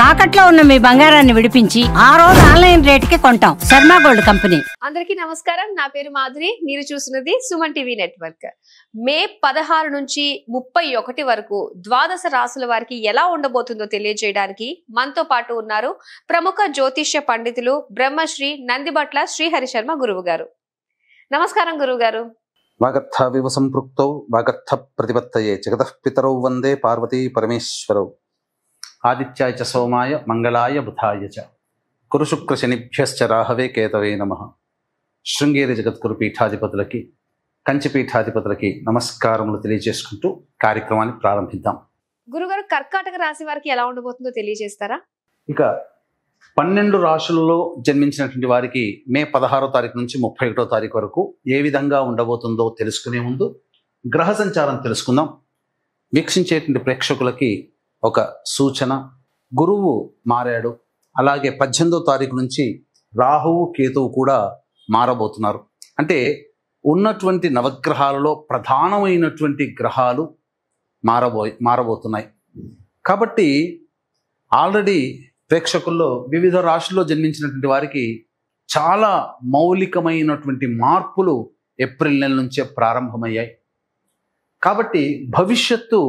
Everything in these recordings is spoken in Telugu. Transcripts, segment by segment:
తాకట్లో ఉన్న మీ బంగారాన్ని విడిపించి ఆ రోజు ఆన్లైన్ రేటుకి కొంటాం. Sharma gold company. అందరికీ నమస్కారం. నా పేరు మాధురి. మీరు చూస్తున్నది సుమన్ టీవీ నెట్వర్క్. మే 16 నుంచి 31 వరకు ద్వాదశ రాసుల వారికి ఎలా ఉండబోతుందో తెలియజేయడానికి మనతో పాటు ఉన్నారు ప్రముఖ జ్యోతిష్య పండితులు బ్రహ్మశ్రీ నందిబట్ల శ్రీహరి శర్మ గురువు గారు. నమస్కారం గురువు గారు. వాగర్థావివ సంపృక్తౌ వాగర్థ ప్రతిపత్తయే జగతః పితరౌ వందే పార్వతీ పరమేశ్వరౌ. ఆదిత్యాయ చ సోమాయ మంగళాయ బుధాయ చ గురు శుక్ర శనిభ్యశ్చ రాహవే కేతవే నమః. శృంగేరి జగద్గురు పీఠాధిపతులకి కంచి పీఠాధిపతులకి నమస్కారములు తెలియజేసుకుంటూ కార్యక్రమాన్ని ప్రారంభిద్దాం. గురుగారు, కర్కాటక రాశి వారికి ఎలా ఉండబోతుందో తెలియజేస్తారా? ఇక 12 రాశులలో జన్మించినటువంటి వారికి మే 16వ తారీఖు నుంచి 31వ తారీఖు వరకు ఏ విధంగా ఉండబోతుందో తెలుసుకునే ముందు గ్రహ సంచారం తెలుసుకుందాం. వీక్షించేటువంటి ప్రేక్షకులకి ఒక సూచన. గురువు మారాడు, అలాగే 18వ తారీఖు నుంచి రాహువు కేతువు కూడా మారబోతున్నారు. అంటే ఉన్నటువంటి నవగ్రహాలలో ప్రధానమైనటువంటి గ్రహాలు మారబోతున్నాయి. కాబట్టి ఆల్రెడీ ప్రేక్షకుల్లో వివిధ రాశుల్లో జన్మించినటువంటి వారికి చాలా మౌలికమైనటువంటి మార్పులు ఏప్రిల్ నెల నుంచే ప్రారంభమయ్యాయి. కాబట్టి భవిష్యత్తు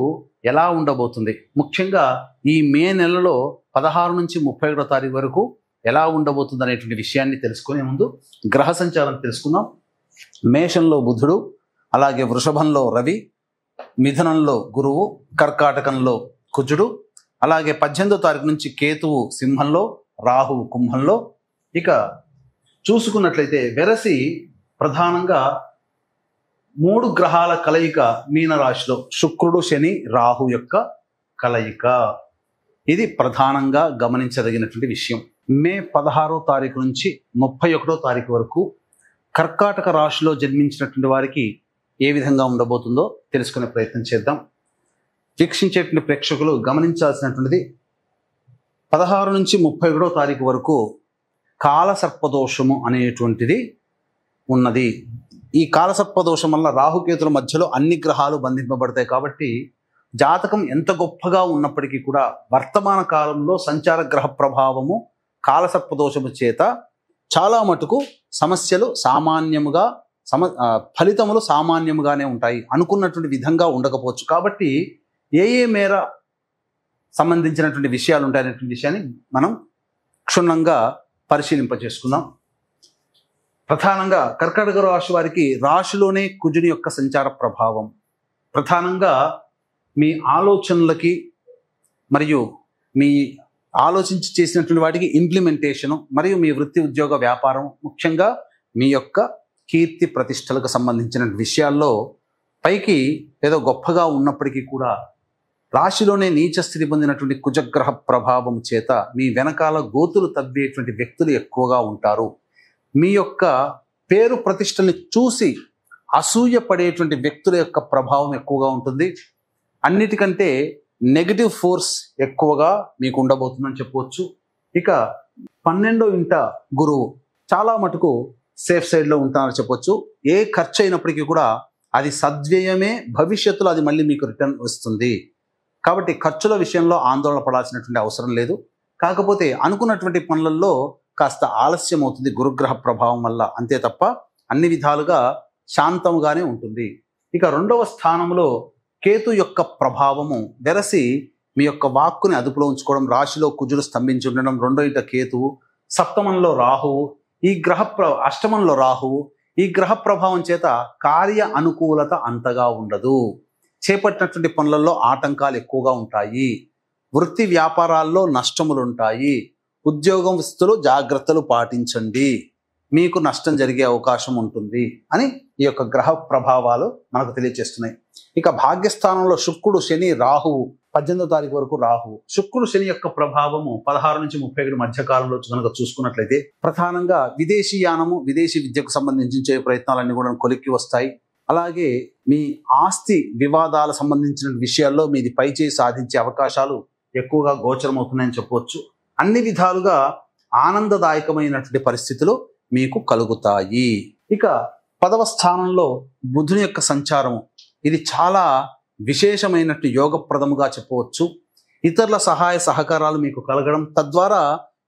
ఎలా ఉండబోతుంది, ముఖ్యంగా ఈ మే నెలలో 16 నుంచి 31వ తారీఖు వరకు ఎలా ఉండబోతుంది అనేటువంటి విషయాన్ని తెలుసుకునే ముందు గ్రహ సంచారం తెలుసుకుందాం. మేషంలో బుధుడు, అలాగే వృషభంలో రవి, మిథునంలో గురువు, కర్కాటకంలో కుజుడు, అలాగే 18వ తారీఖు నుంచి కేతువు సింహంలో, రాహువు కుంభంలో. ఇక చూసుకున్నట్లయితే వెరసి ప్రధానంగా 3 గ్రహాల కలయిక మీనరాశిలో శుక్రుడు శని రాహు యొక్క కలయిక. ఇది ప్రధానంగా గమనించదగినటువంటి విషయం. మే 16వ తారీఖు నుంచి 31వ తారీఖు వరకు కర్కాటక రాశిలో జన్మించినటువంటి వారికి ఏ విధంగా ఉండబోతుందో తెలుసుకునే ప్రయత్నం చేద్దాం. వీక్షించేటువంటి ప్రేక్షకులు గమనించాల్సినటువంటిది 16 నుంచి 31వ తారీఖు వరకు కాలసర్పదోషము అనేటువంటిది ఉన్నది. ఈ కాలసర్పదోషం వల్ల రాహుకేతుల మధ్యలో అన్ని గ్రహాలు బంధింపబడతాయి. కాబట్టి జాతకం ఎంత గొప్పగా ఉన్నప్పటికీ కూడా వర్తమాన కాలంలో సంచార గ్రహ ప్రభావము కాలసర్పదోషము చేత చాలా మటుకు సమస్యలు సామాన్యముగా ఫలితములు సామాన్యముగానే ఉంటాయి, అనుకున్నటువంటి విధంగా ఉండకపోవచ్చు. కాబట్టి ఏ మేర సంబంధించినటువంటి విషయాలు ఉంటాయనేటువంటి విషయాన్ని మనం క్షుణ్ణంగా పరిశీలింపజేసుకుందాం. ప్రధానంగా కర్కాటక రాశి వారికి రాశిలోనే కుజుని యొక్క సంచార ప్రభావం ప్రధానంగా మీ ఆలోచనలకి మరియు మీ ఆలోచించి చేసినటువంటి వాటికి ఇంప్లిమెంటేషను, మరియు మీ వృత్తి ఉద్యోగ వ్యాపారం, ముఖ్యంగా మీ యొక్క కీర్తి ప్రతిష్టలకు సంబంధించిన విషయాల్లో పైకి ఏదో గొప్పగా ఉన్నప్పటికీ కూడా రాశిలోనే నీచ స్థితి పొందినటువంటి కుజగ్రహ ప్రభావం చేత మీ వెనకాల గోతులు తవ్వేటువంటి వ్యక్తులు ఎక్కువగా ఉంటారు. మీ యొక్క పేరు ప్రతిష్టల్ని చూసి అసూయ పడేటువంటి వ్యక్తుల యొక్క ప్రభావం ఎక్కువగా ఉంటుంది. అన్నిటికంటే నెగటివ్ ఫోర్స్ ఎక్కువగా మీకు ఉండబోతుందని చెప్పవచ్చు. ఇక 12వ ఇంట గురువు చాలా మటుకు సేఫ్ సైడ్లో ఉంటారని చెప్పొచ్చు. ఏ ఖర్చు అయినప్పటికీ కూడా అది సద్వ్యయమే, భవిష్యత్తులో అది మళ్ళీ మీకు రిటర్న్ వస్తుంది. కాబట్టి ఖర్చుల విషయంలో ఆందోళన పడాల్సినటువంటి అవసరం లేదు. కాకపోతే అనుకున్నటువంటి పనులలో కాస్త ఆలస్యం అవుతుంది గురుగ్రహ ప్రభావం వల్ల, అంతే తప్ప అన్ని విధాలుగా శాంతముగానే ఉంటుంది. ఇక 2వ స్థానంలో కేతు యొక్క ప్రభావము వెరసి మీ యొక్క వాక్కుని అదుపులో ఉంచుకోవడం, రాశిలో కుజులు స్తంభించి ఉండడం, 2వ ఇంట కేతువు, సప్తమంలో రాహువు, ఈ అష్టమంలో రాహువు, ఈ గ్రహ ప్రభావం చేత కార్య అనుకూలత అంతగా ఉండదు. చేపట్టినటువంటి పనులలో ఆటంకాలు ఎక్కువగా ఉంటాయి. వృత్తి వ్యాపారాల్లో నష్టములు ఉంటాయి. ఉద్యోగస్తులు జాగ్రత్తలు పాటించండి, మీకు నష్టం జరిగే అవకాశం ఉంటుంది అని ఈ యొక్క గ్రహ ప్రభావాలు మనకు తెలియజేస్తున్నాయి. ఇక భాగ్యస్థానంలో శుక్రుడు శని రాహువు 18వ తారీఖు వరకు రాహువు. శుక్రుడు శని యొక్క ప్రభావము 16 నుంచి 31 మధ్య కాలంలో కనుక చూసుకున్నట్లయితే ప్రధానంగా విదేశీ యానము, విదేశీ విద్యకు సంబంధించే ప్రయత్నాలన్నీ కూడా కొలిక్కి వస్తాయి. అలాగే మీ ఆస్తి వివాదాల సంబంధించిన విషయాల్లో మీది పైచేయి సాధించే అవకాశాలు ఎక్కువగా గోచరమవుతున్నాయని చెప్పవచ్చు. అన్ని విధాలుగా ఆనందదాయకమైనటువంటి పరిస్థితులు మీకు కలుగుతాయి. ఇక 10వ స్థానంలో బుధుని యొక్క సంచారము, ఇది చాలా విశేషమైనట్టు యోగప్రదముగా చెప్పవచ్చు. ఇతరుల సహాయ సహకారాలు మీకు కలగడం, తద్వారా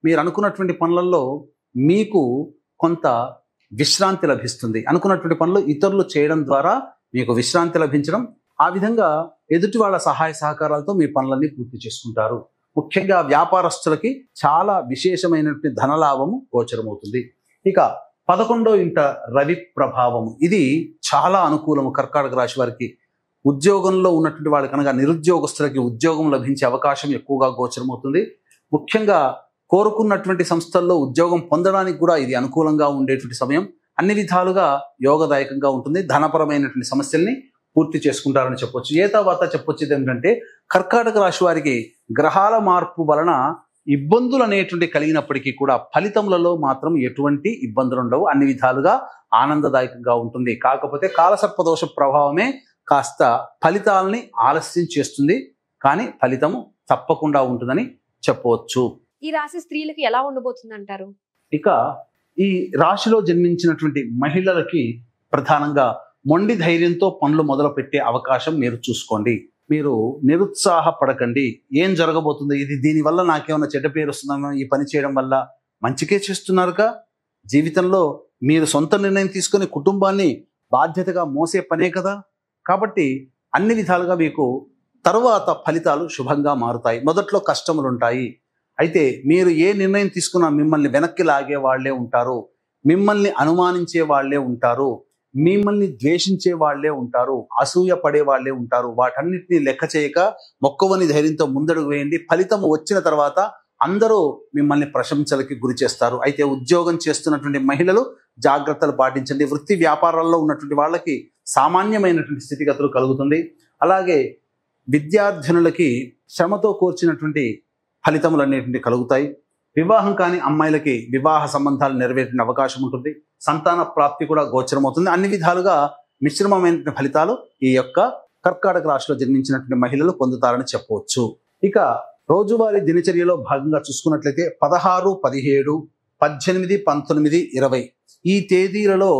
మీరు అనుకున్నటువంటి పనులలో మీకు కొంత విశ్రాంతి లభిస్తుంది. అనుకున్నటువంటి పనులు ఇతరులు చేయడం ద్వారా మీకు విశ్రాంతి లభించడం, ఆ విధంగా ఎదుటి వాళ్ళ సహాయ సహకారాలతో మీ పనులన్నీ పూర్తి చేసుకుంటారు. ముఖ్యంగా వ్యాపారస్తులకి చాలా విశేషమైనటువంటి ధనలాభము గోచరమవుతుంది. ఇక 11వ ఇంట రవి ప్రభావము, ఇది చాలా అనుకూలము కర్కాటక రాశి వారికి. ఉద్యోగంలో ఉన్నటువంటి వాళ్ళకి అనగా నిరుద్యోగస్తులకి ఉద్యోగం లభించే అవకాశం ఎక్కువగా గోచరమవుతుంది. ముఖ్యంగా కోరుకున్నటువంటి సంస్థల్లో ఉద్యోగం పొందడానికి కూడా ఇది అనుకూలంగా ఉండేటువంటి సమయం. అన్ని విధాలుగా యోగదాయకంగా ఉంటుంది. ధనపరమైనటువంటి సమస్యల్ని పూర్తి చేసుకుంటారని చెప్పొచ్చు. తర్వాత చెప్పొచ్చేది ఏంటంటే, కర్కాటక రాశి వారికి గ్రహాల మార్పు వలన ఇబ్బందులు అనేటువంటి కలిగినప్పటికీ కూడా ఫలితములలో మాత్రం ఎటువంటి ఇబ్బందులు ఉండవు. అన్ని విధాలుగా ఆనందదాయకంగా ఉంటుంది. కాకపోతే కాలసర్పదోష ప్రభావమే కాస్త ఫలితాలని ఆలస్యం చేస్తుంది, కానీ ఫలితము తప్పకుండా ఉంటుందని చెప్పవచ్చు. ఈ రాశి స్త్రీలకి ఎలా ఉండబోతుంది అంటారు? ఇక ఈ రాశిలో జన్మించినటువంటి మహిళలకి ప్రధానంగా మొండి ధైర్యంతో పనులు మొదలు పెట్టే అవకాశం మీరు చూసుకోండి. మీరు నిరుత్సాహపడకండి. ఏం జరగబోతుంది, ఇది దీనివల్ల నాకేమైనా చెడ్డ పేరు వస్తుందా, ఈ పని చేయడం వల్ల మంచికే చేస్తున్నారుగా. జీవితంలో మీరు సొంత నిర్ణయం తీసుకొని కుటుంబాన్ని బాధ్యతగా మోసే పనే కదా. కాబట్టి అన్ని విధాలుగా మీకు తరువాత ఫలితాలు శుభంగా మారుతాయి. మొదట్లో కష్టములు ఉంటాయి. అయితే మీరు ఏ నిర్ణయం తీసుకున్నా మిమ్మల్ని వెనక్కి లాగే వాళ్లే ఉంటారు, మిమ్మల్ని అనుమానించే వాళ్లే ఉంటారు, మిమ్మల్ని ద్వేషించే వాళ్లే ఉంటారు, అసూయ పడే వాళ్లే ఉంటారు. వాటన్నిటిని లెక్క చేయక మొక్కవని ధైర్యంతో ముందడుగు వేయండి. ఫలితం వచ్చిన తర్వాత అందరూ మిమ్మల్ని ప్రశంసలకి గురి చేస్తారు. అయితే ఉద్యోగం చేస్తున్నటువంటి మహిళలు జాగ్రత్తలు పాటించండి. వృత్తి వ్యాపారాల్లో ఉన్నటువంటి వాళ్ళకి సామాన్యమైనటువంటి స్థితిగతులు కలుగుతుంది. అలాగే విద్యార్థినులకి శ్రమతో కూర్చున్నటువంటి ఫలితములు అనేటువంటి కలుగుతాయి. వివాహం కాని అమ్మాయిలకి వివాహ సంబంధాలు నెరవేరిన అవకాశం ఉంటుంది. సంతాన ప్రాప్తి కూడా గోచరమవుతుంది. అన్ని విధాలుగా మిశ్రమమైనటువంటి ఫలితాలు ఈ యొక్క కర్కాటక రాశిలో జన్మించినటువంటి మహిళలు పొందుతారని చెప్పవచ్చు. ఇక రోజువారీ దినచర్యలో భాగంగా చూసుకున్నట్లయితే 16, 17, 18, 19, 20 ఈ తేదీలలో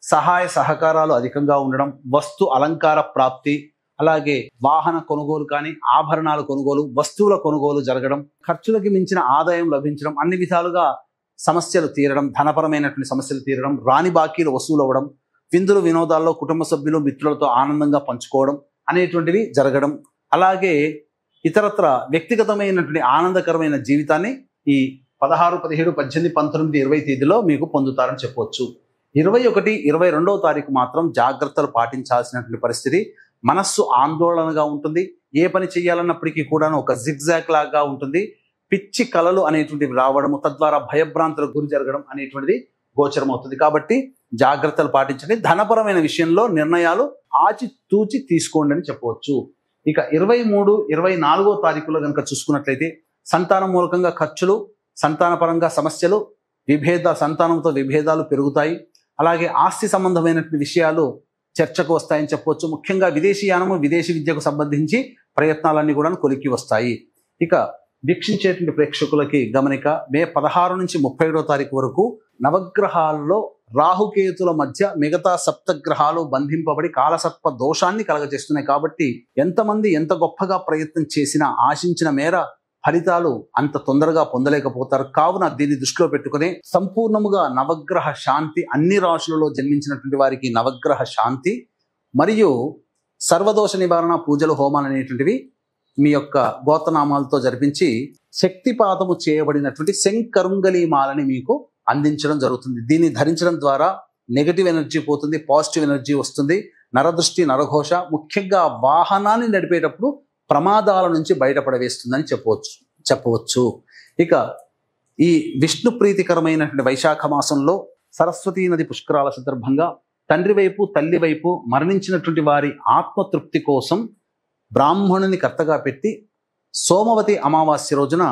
సహాయ సహకారాలు అధికంగా ఉండడం, వస్తు అలంకార ప్రాప్తి, అలాగే వాహన కొనుగోలు కానీ ఆభరణాల కొనుగోలు, వస్తువుల కొనుగోలు జరగడం, ఖర్చులకి మించిన ఆదాయం లభించడం, అన్ని విధాలుగా సమస్యలు తీరడం, ధనపరమైనటువంటి సమస్యలు తీరడం, రాని బాకీలు వసూలు అవ్వడం, విందులు వినోదాల్లో కుటుంబ సభ్యులు మిత్రులతో ఆనందంగా పంచుకోవడం అనేటువంటివి జరగడం, అలాగే ఇతరత్ర వ్యక్తిగతమైనటువంటి ఆనందకరమైన జీవితాన్ని ఈ 16, 17, 18, 19, 20 తేదీలో మీకు పొందుతారని చెప్పవచ్చు. 21, 22వ తారీఖు మాత్రం జాగ్రత్తలు పాటించాల్సినటువంటి పరిస్థితి. మనస్సు ఆందోళనగా ఉంటుంది. ఏ పని చేయాలన్నప్పటికీ కూడా ఒక జిగ్జాగ్ లాగా ఉంటుంది. పిచ్చి కలలు అనేటువంటివి రావడము, తద్వారా భయభ్రాంతులకు గురి జరగడం అనేటువంటిది గోచరమవుతుంది. కాబట్టి జాగ్రత్తలు పాటించండి. ధనపరమైన విషయంలో నిర్ణయాలు ఆచితూచి తీసుకోండి అని చెప్పవచ్చు. ఇక 23, 24వ తారీఖులో కనుక చూసుకున్నట్లయితే సంతానం మూలకంగా ఖర్చులు, సంతానపరంగా సమస్యలు, సంతానంతో విభేదాలు పెరుగుతాయి. అలాగే ఆస్తి సంబంధమైనటువంటి విషయాలు చర్చకు వస్తాయని చెప్పవచ్చు. ముఖ్యంగా విదేశీయానము, విదేశీ విద్యకు సంబంధించి ప్రయత్నాలన్నీ కూడా కొలిక్కి వస్తాయి. ఇక వీక్షించేటువంటి ప్రేక్షకులకి గమనిక, మే 16 నుంచి 31వ తారీఖు వరకు నవగ్రహాల్లో రాహుకేతుల మధ్య మిగతా సప్తగ్రహాలు బంధింపబడి కాలసర్ప దోషాన్ని కలగజేస్తున్నాయి. కాబట్టి ఎంతమంది ఎంత గొప్పగా ప్రయత్నం చేసినా ఆశించిన మేర ఫలితాలు అంత తొందరగా పొందలేకపోతారు. కావున దీన్ని దృష్టిలో పెట్టుకుని సంపూర్ణముగా నవగ్రహ శాంతి, అన్ని రాశులలో జన్మించినటువంటి వారికి నవగ్రహ శాంతి మరియు సర్వదోష నివారణ పూజలు, హోమాలు అనేటువంటివి మీ యొక్క గోత్రనామాలతో జరిపించి శక్తిపాతము చేయబడినటువంటి శంకరుంగలి మాలని మీకు అందించడం జరుగుతుంది. దీన్ని ధరించడం ద్వారా నెగటివ్ ఎనర్జీ పోతుంది, పాజిటివ్ ఎనర్జీ వస్తుంది. నరదృష్టి, నరఘోష, ముఖ్యంగా వాహనాన్ని నడిపేటప్పుడు ప్రమాదాల నుంచి బయటపడవేస్తుందని చెప్పవచ్చు. ఇక ఈ విష్ణు ప్రీతికరమైనటువంటి వైశాఖ మాసంలో సరస్వతీ నది పుష్కరాల సందర్భంగా తండ్రి వైపు, తల్లి వైపు మరణించినటువంటి వారి ఆత్మతృప్తి కోసం బ్రాహ్మణుని కర్తగా పెట్టి సోమవతి అమావాస్య రోజున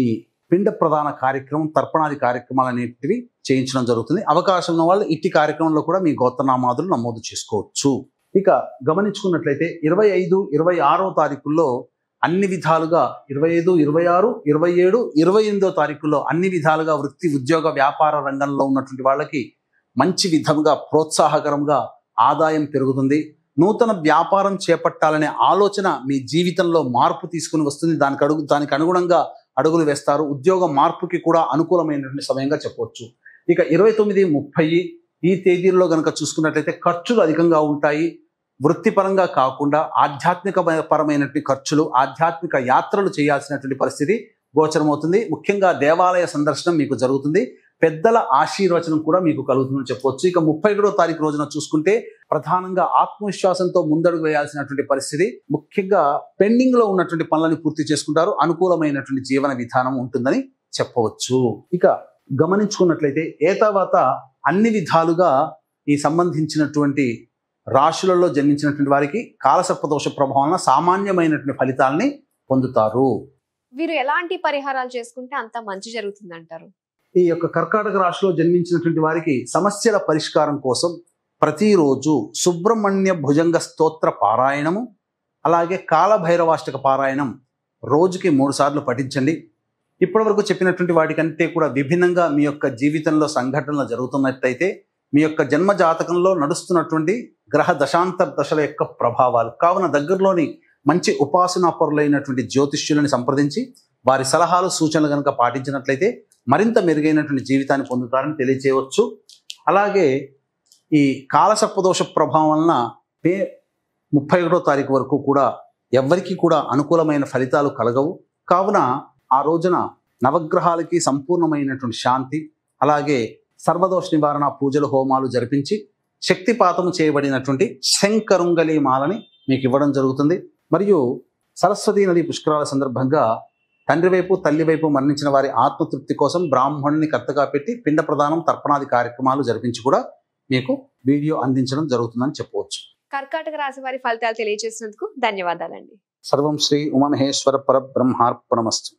ఈ పిండ ప్రధాన కార్యక్రమం, తర్పణాది కార్యక్రమాలు అనేటివి చేయించడం జరుగుతుంది. అవకాశం ఉన్న వాళ్ళు ఇట్టి కార్యక్రమంలో కూడా మీ గోత్రనామాదులు నమోదు చేసుకోవచ్చు. ఇక గమనించుకున్నట్లయితే 25, 26వ తారీఖుల్లో అన్ని విధాలుగా 25, 26, 27, 28వ తారీఖుల్లో అన్ని విధాలుగా వృత్తి, ఉద్యోగ, వ్యాపార రంగంలో ఉన్నటువంటి వాళ్ళకి మంచి విధంగా ప్రోత్సాహకరంగా ఆదాయం పెరుగుతుంది. నూతన వ్యాపారం చేపట్టాలనే ఆలోచన మీ జీవితంలో మార్పు తీసుకుని వస్తుంది. దానికి అనుగుణంగా అడుగులు వేస్తారు. ఉద్యోగ మార్పుకి కూడా అనుకూలమైనటువంటి సమయంగా చెప్పవచ్చు. ఇక 29, 30 ఈ తేదీల్లో కనుక చూసుకున్నట్లయితే ఖర్చులు అధికంగా ఉంటాయి. వృత్తిపరంగా కాకుండా ఆధ్యాత్మిక పరమైనటువంటి ఖర్చులు, ఆధ్యాత్మిక యాత్రలు చేయాల్సినటువంటి పరిస్థితి గోచరమవుతుంది. ముఖ్యంగా దేవాలయ సందర్శనం మీకు జరుగుతుంది. పెద్దల ఆశీర్వచనం కూడా మీకు కలుగుతుందని చెప్పవచ్చు. ఇక 31వ తారీఖు రోజున చూసుకుంటే ప్రధానంగా ఆత్మవిశ్వాసంతో ముందడుగు వేయాల్సినటువంటి పరిస్థితి. ముఖ్యంగా పెండింగ్ లో ఉన్నటువంటి పనులను పూర్తి చేసుకుంటారు. అనుకూలమైనటువంటి జీవన విధానం ఉంటుందని చెప్పవచ్చు. ఇక గమనించుకున్నట్లయితే తర్వాత అన్ని విధాలుగా ఈ సంబంధించినటువంటి రాశులలో జన్మించినటువంటి వారికి కాలసర్పదోష ప్రభావం సామాన్యమైనటువంటి ఫలితాలని పొందుతారు. వీరు ఎలాంటి పరిహారాలు చేసుకుంటే అంత మంచి జరుగుతుంది అంటారు? ఈ యొక్క కర్కాటక రాశిలో జన్మించినటువంటి వారికి సమస్యల పరిష్కారం కోసం ప్రతిరోజు సుబ్రహ్మణ్య భుజంగ స్తోత్ర పారాయణము, అలాగే కాలభైరవాష్టక పారాయణం రోజుకి 3 సార్లు పఠించండి. ఇప్పటివరకు చెప్పినటువంటి వాటికంటే కూడా విభిన్నంగా మీ యొక్క జీవితంలో సంఘటనలు జరుగుతున్నట్టయితే మీ యొక్క జన్మ జాతకంలో నడుస్తున్నటువంటి గ్రహ దశాంతర దశల యొక్క ప్రభావాలు కావున దగ్గరలోని మంచి ఉపాసనా పరులైనటువంటి జ్యోతిష్యులను సంప్రదించి వారి సలహాలు సూచనలు కనుక పాటించినట్లయితే మరింత మెరుగైనటువంటి జీవితాన్ని పొందుతారని తెలియజేయవచ్చు. అలాగే ఈ కాలసర్పదోష ప్రభావం వలన మే 31వ తారీఖు వరకు కూడా ఎవరికి కూడా అనుకూలమైన ఫలితాలు కలగవు. కావున ఆ రోజున నవగ్రహాలకి సంపూర్ణమైనటువంటి శాంతి, అలాగే సర్వదోష నివారణ పూజలు హోమాలు జరిపించి శక్తిపాతము చేయబడినటువంటి శంకరుంగలి మాలని మీకు ఇవ్వడం జరుగుతుంది. మరియు సరస్వతీ నది పుష్కరాల సందర్భంగా తండ్రి వైపు తల్లి వైపు మరణించిన వారి ఆత్మతృప్తి కోసం బ్రాహ్మణుని కర్తగా పెట్టి పిండ ప్రదానం తర్పణాది కార్యక్రమాలు జరిపించి కూడా మీకు వీడియో అందించడం జరుగుతుందని చెప్పవచ్చు. కర్కాటక రాశి వారి ఫలితాలు తెలియజేసినందుకు ధన్యవాదాలండి. సర్వం శ్రీ ఉమామహేశ్వర పరబ్రహ్మార్పణమస్తు.